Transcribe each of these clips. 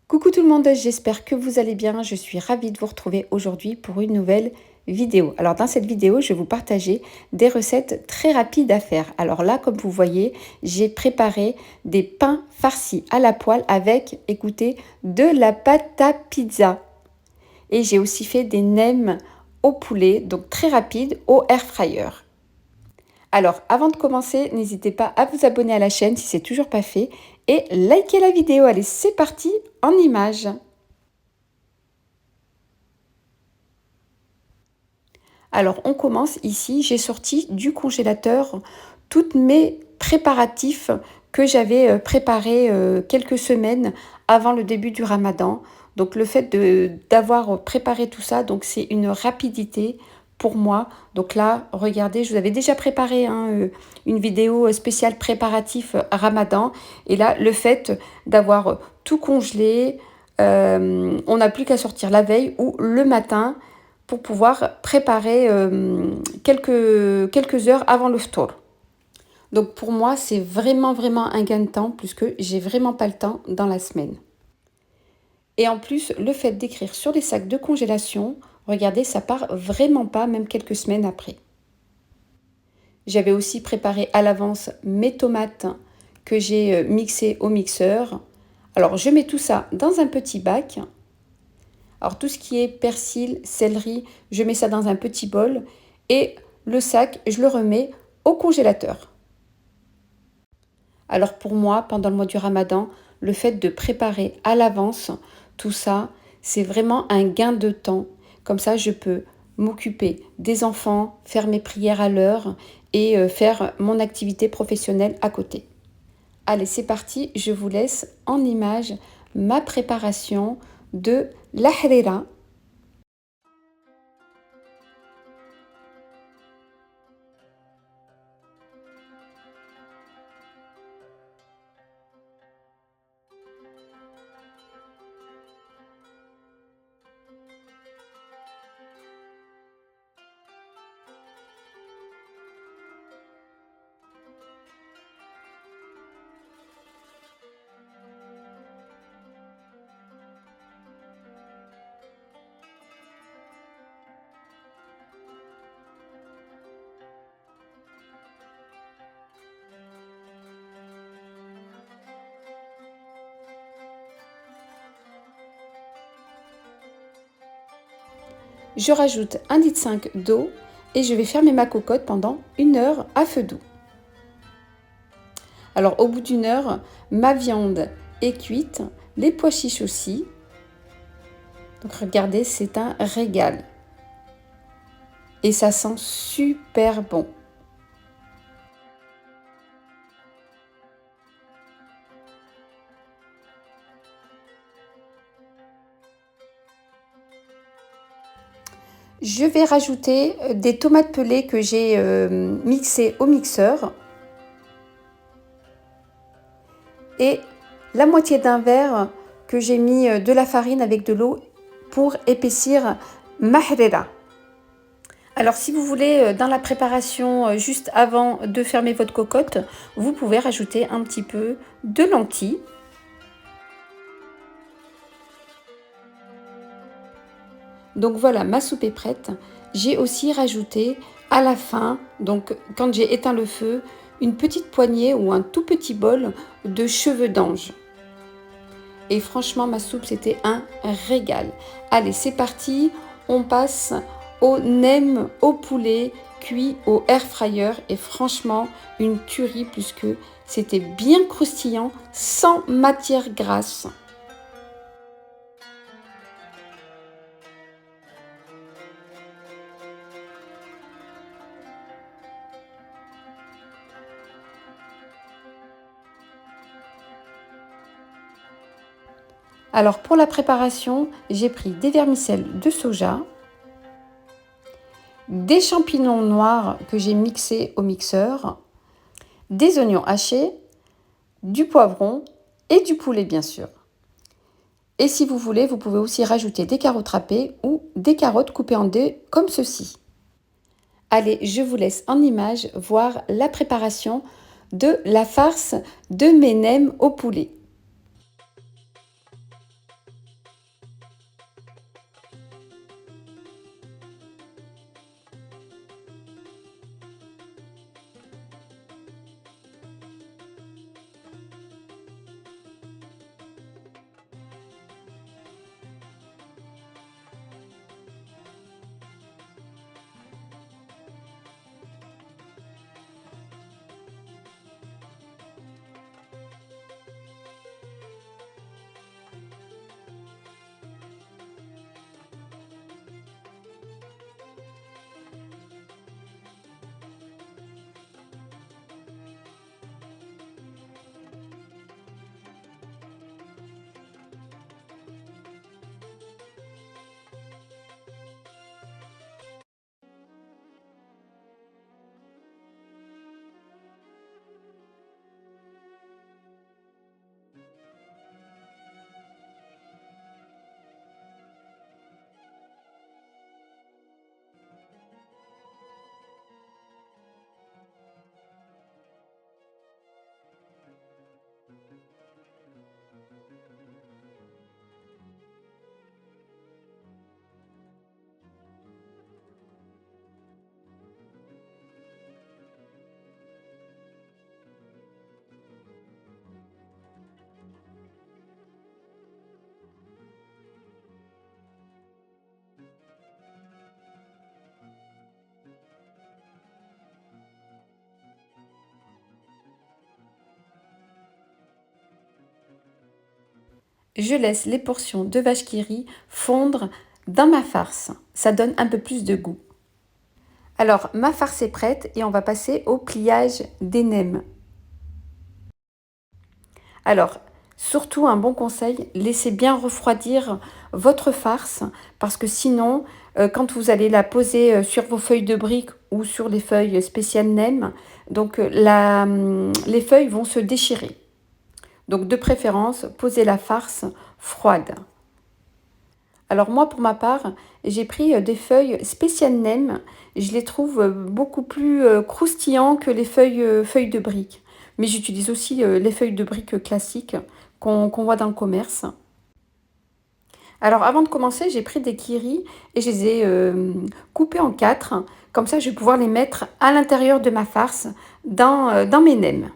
Coucou tout le monde, j'espère que vous allez bien. Je suis ravie de vous retrouver aujourd'hui pour une nouvelle vidéo. Alors dans cette vidéo, je vais vous partager des recettes très rapides à faire. Alors là, comme vous voyez, j'ai préparé des pains farcis à la poêle avec, écoutez, de la pâte à pizza. Et j'ai aussi fait des nems au poulet, donc très rapide, au air fryer. Alors, avant de commencer, n'hésitez pas à vous abonner à la chaîne si ce n'est toujours pas fait et liker la vidéo. Allez, c'est parti en images. Alors, on commence ici. J'ai sorti du congélateur tous mes préparatifs que j'avais préparés quelques semaines avant le début du Ramadan. Donc, le fait d'avoir préparé tout ça, donc c'est une rapidité pour moi. Donc là, regardez, je vous avais déjà préparé une vidéo spéciale préparatif Ramadan. Et là, le fait d'avoir tout congelé, on n'a plus qu'à sortir la veille ou le matin pour pouvoir préparer quelques heures avant le ftour. Donc pour moi, c'est vraiment un gain de temps puisque j'ai vraiment pas le temps dans la semaine. Et en plus, le fait d'écrire sur les sacs de congélation, regardez, ça part vraiment pas, même quelques semaines après. J'avais aussi préparé à l'avance mes tomates que j'ai mixées au mixeur. Alors je mets tout ça dans un petit bac. Alors tout ce qui est persil, céleri, je mets ça dans un petit bol et le sac, je le remets au congélateur. Alors pour moi, pendant le mois du Ramadan, le fait de préparer à l'avance tout ça, c'est vraiment un gain de temps. Comme ça, je peux m'occuper des enfants, faire mes prières à l'heure et faire mon activité professionnelle à côté. Allez, c'est parti, je vous laisse en image ma préparation de la harira. Je rajoute 1,5 litre d'eau et je vais fermer ma cocotte pendant 1 heure à feu doux. Alors au bout d'1 heure, ma viande est cuite, les pois chiches aussi. Donc regardez, c'est un régal. Et ça sent super bon. Je vais rajouter des tomates pelées que j'ai mixées au mixeur. Et la moitié d'un verre que j'ai mis de la farine avec de l'eau pour épaissir ma harira. Alors si vous voulez, dans la préparation, juste avant de fermer votre cocotte, vous pouvez rajouter un petit peu de lentilles. Donc voilà, ma soupe est prête. J'ai aussi rajouté à la fin, donc quand j'ai éteint le feu, une petite poignée ou un tout petit bol de cheveux d'ange. Et franchement, ma soupe, c'était un régal. Allez, c'est parti. On passe au nem au poulet cuit au air fryer. Et franchement, une tuerie puisque c'était bien croustillant, sans matière grasse. Alors pour la préparation, j'ai pris des vermicelles de soja, des champignons noirs que j'ai mixés au mixeur, des oignons hachés, du poivron et du poulet bien sûr. Et si vous voulez, vous pouvez aussi rajouter des carottes râpées ou des carottes coupées en dés comme ceci. Allez, je vous laisse en image voir la préparation de la farce de mes nems au poulet. je laisse les portions de vache qui rit fondre dans ma farce. Ça donne un peu plus de goût. Alors, ma farce est prête et on va passer au pliage des nems. Alors, surtout un bon conseil, laissez bien refroidir votre farce parce que sinon, quand vous allez la poser sur vos feuilles de briques ou sur les feuilles spéciales nems, donc les feuilles vont se déchirer. Donc de préférence, posez la farce froide. Alors moi, pour ma part, j'ai pris des feuilles spéciales nems. Je les trouve beaucoup plus croustillants que les feuilles de briques. Mais j'utilise aussi les feuilles de briques classiques qu'on voit dans le commerce. Alors avant de commencer, j'ai pris des kiris et je les ai coupés en quatre. Comme ça, je vais pouvoir les mettre à l'intérieur de ma farce dans mes nems.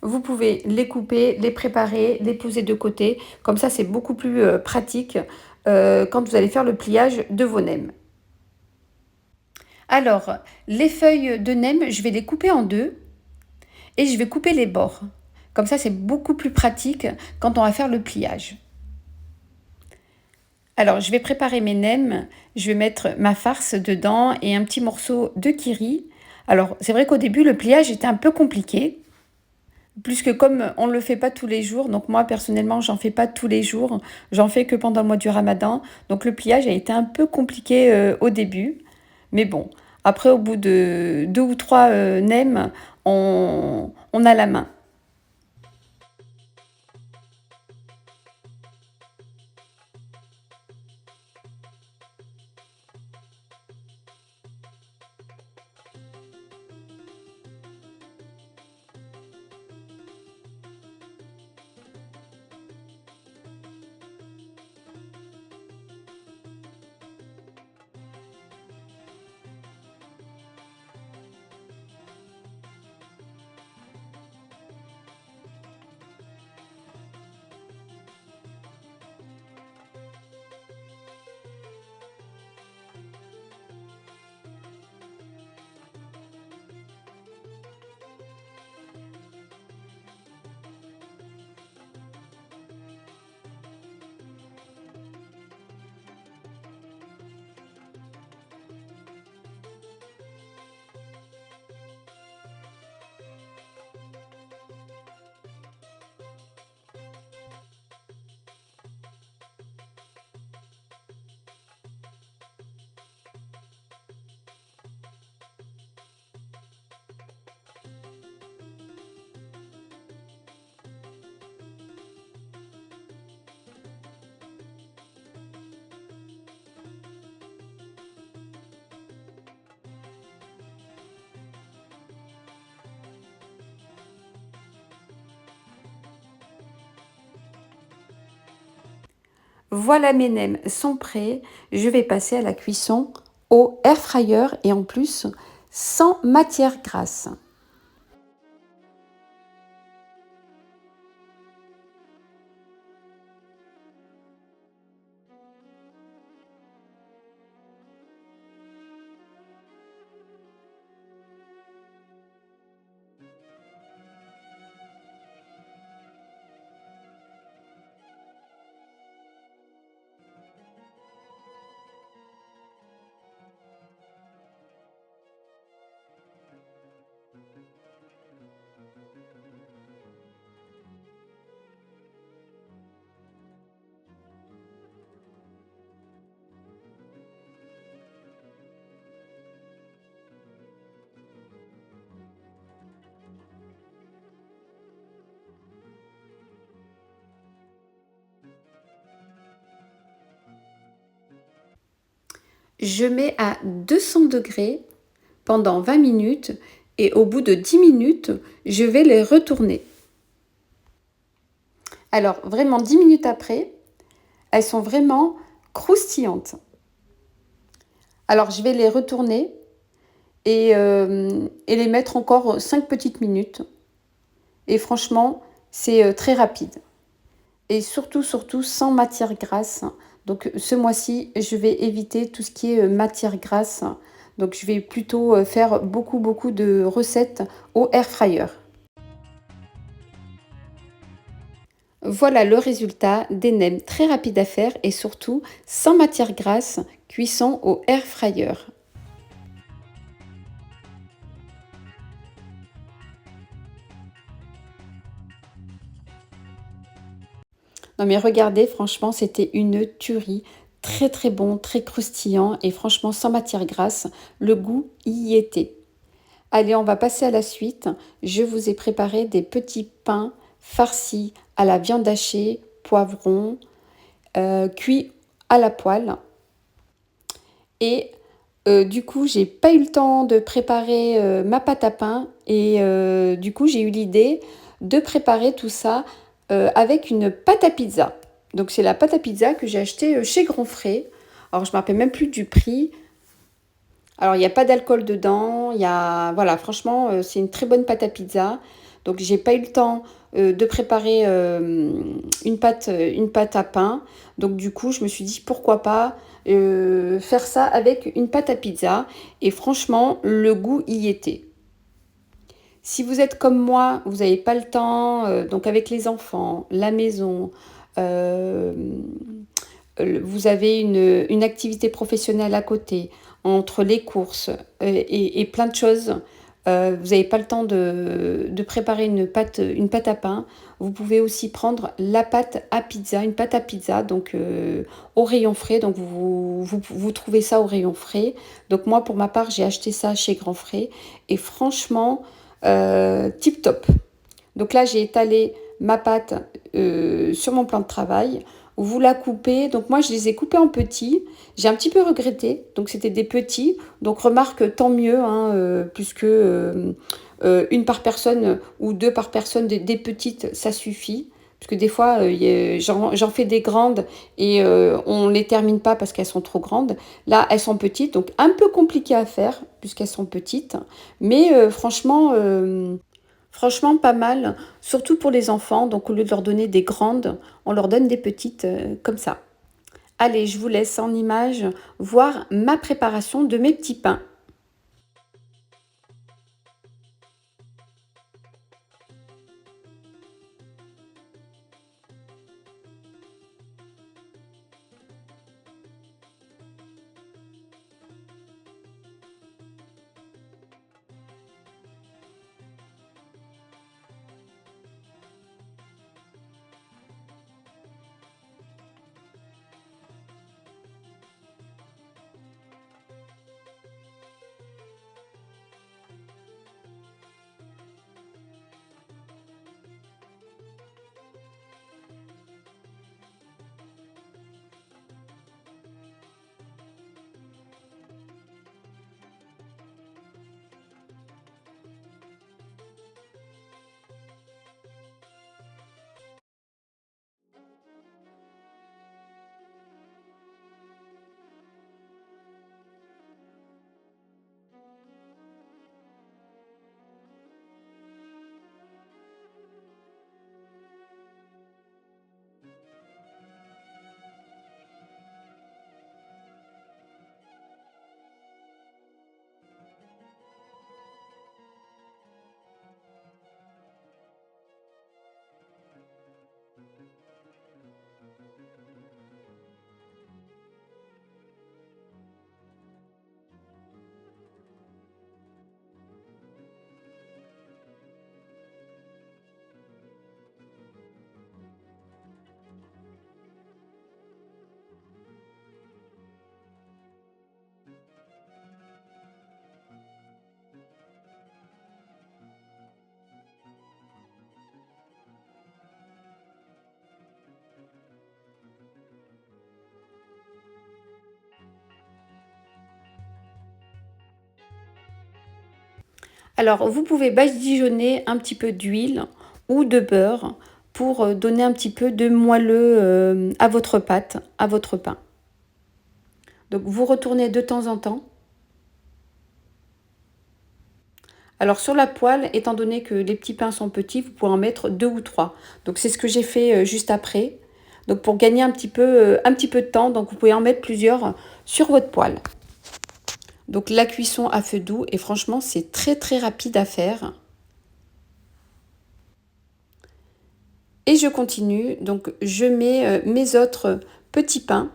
Vous pouvez les couper, les préparer, les poser de côté. Comme ça, c'est beaucoup plus pratique quand vous allez faire le pliage de vos nems. Alors, les feuilles de nems, je vais les couper en deux et je vais couper les bords. Comme ça, c'est beaucoup plus pratique quand on va faire le pliage. Alors, je vais préparer mes nems. Je vais mettre ma farce dedans et un petit morceau de kiri. Alors, c'est vrai qu'au début, le pliage était un peu compliqué. Plus que comme on ne le fait pas tous les jours, donc moi personnellement j'en fais pas tous les jours, j'en fais que pendant le mois du Ramadan, donc le pliage a été un peu compliqué au début, mais bon, après au bout de deux ou trois nems, on a la main. Voilà, mes nems sont prêts, je vais passer à la cuisson au air fryer et en plus sans matière grasse. Je mets à 200 degrés pendant 20 minutes et au bout de 10 minutes, je vais les retourner. Alors vraiment 10 minutes après, elles sont vraiment croustillantes. Alors je vais les retourner et les mettre encore 5 petites minutes. Et franchement, c'est très rapide. Et surtout, surtout, sans matière grasse. Donc ce mois-ci, je vais éviter tout ce qui est matière grasse. Donc je vais plutôt faire beaucoup, beaucoup de recettes au air fryer. Voilà le résultat des nems très rapides à faire et surtout sans matière grasse, cuisson au air fryer. Non mais regardez, franchement, c'était une tuerie. Très très bon, très croustillant et franchement sans matière grasse, le goût y était. Allez, on va passer à la suite. Je vous ai préparé des petits pains farcis à la viande hachée, poivron, cuits à la poêle. Et du coup, j'ai pas eu le temps de préparer ma pâte à pain et du coup, j'ai eu l'idée de préparer tout ça avec une pâte à pizza. Donc, c'est la pâte à pizza que j'ai achetée chez Grandfrais. Alors, je ne me rappelle même plus du prix. Alors, il n'y a pas d'alcool dedans. Il y a, voilà, franchement, c'est une très bonne pâte à pizza. Donc, j'ai pas eu le temps de préparer une pâte à pain. Donc, du coup, je me suis dit pourquoi pas faire ça avec une pâte à pizza. Et franchement, le goût y était. Si vous êtes comme moi, vous n'avez pas le temps, donc avec les enfants, la maison, euh, vous avez une activité professionnelle à côté, entre les courses et plein de choses, vous n'avez pas le temps de préparer une pâte à pain, vous pouvez aussi prendre la pâte à pizza, une pâte à pizza, donc au rayon frais, donc vous trouvez ça au rayon frais. Donc moi, pour ma part, j'ai acheté ça chez Grand Frais, et franchement, tip top. Donc là, j'ai étalé ma pâte sur mon plan de travail. Vous la coupez. Donc moi, je les ai coupés en petits. J'ai un petit peu regretté. Donc c'était des petits. Donc remarque, tant mieux, hein, puisque une par personne ou deux par personne, des petites, ça suffit. Parce que des fois, j'en fais des grandes et on ne les termine pas parce qu'elles sont trop grandes. Là, elles sont petites, donc un peu compliqué à faire puisqu'elles sont petites. Mais franchement, pas mal, surtout pour les enfants. Donc, au lieu de leur donner des grandes, on leur donne des petites comme ça. Allez, je vous laisse en image voir ma préparation de mes petits pains. Alors, vous pouvez badigeonner un petit peu d'huile ou de beurre pour donner un petit peu de moelleux à votre pâte, à votre pain. Donc, vous retournez de temps en temps. Alors sur la poêle, étant donné que les petits pains sont petits, vous pouvez en mettre deux ou trois. Donc c'est ce que j'ai fait juste après. Donc pour gagner un petit peu de temps, donc vous pouvez en mettre plusieurs sur votre poêle. Donc la cuisson à feu doux et franchement c'est très très rapide à faire. Et je continue, donc je mets mes autres petits pains.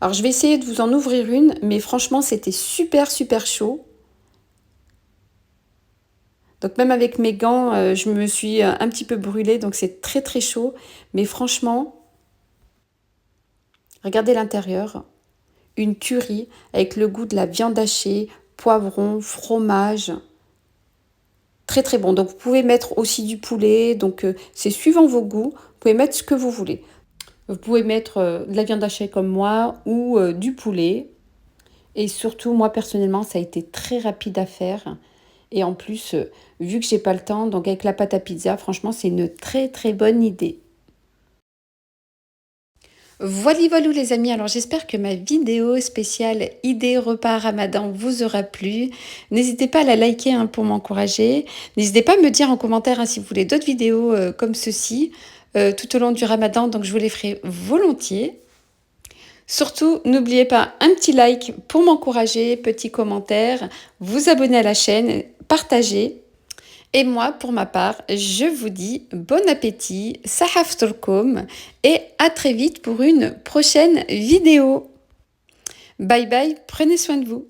Alors je vais essayer de vous en ouvrir une, mais franchement c'était super super chaud. Donc même avec mes gants, je me suis un petit peu brûlée, donc c'est très très chaud. Mais franchement, regardez l'intérieur, une tuerie avec le goût de la viande hachée, poivron, fromage. Très très bon. Donc vous pouvez mettre aussi du poulet, donc c'est suivant vos goûts. Vous pouvez mettre ce que vous voulez. Vous pouvez mettre de la viande hachée comme moi ou du poulet. Et surtout, moi personnellement, ça a été très rapide à faire. Et en plus, vu que j'ai pas le temps, donc avec la pâte à pizza, franchement, c'est une très très bonne idée. Voilà, voilà les amis, alors j'espère que ma vidéo spéciale idée repas ramadan vous aura plu. N'hésitez pas à la liker hein, pour m'encourager. N'hésitez pas à me dire en commentaire hein, si vous voulez d'autres vidéos comme ceci tout au long du ramadan, donc je vous les ferai volontiers. Surtout, n'oubliez pas un petit like pour m'encourager, petit commentaire, vous abonner à la chaîne, partager. Et moi, pour ma part, je vous dis bon appétit, sahaf turkoum et à très vite pour une prochaine vidéo. Bye bye, prenez soin de vous.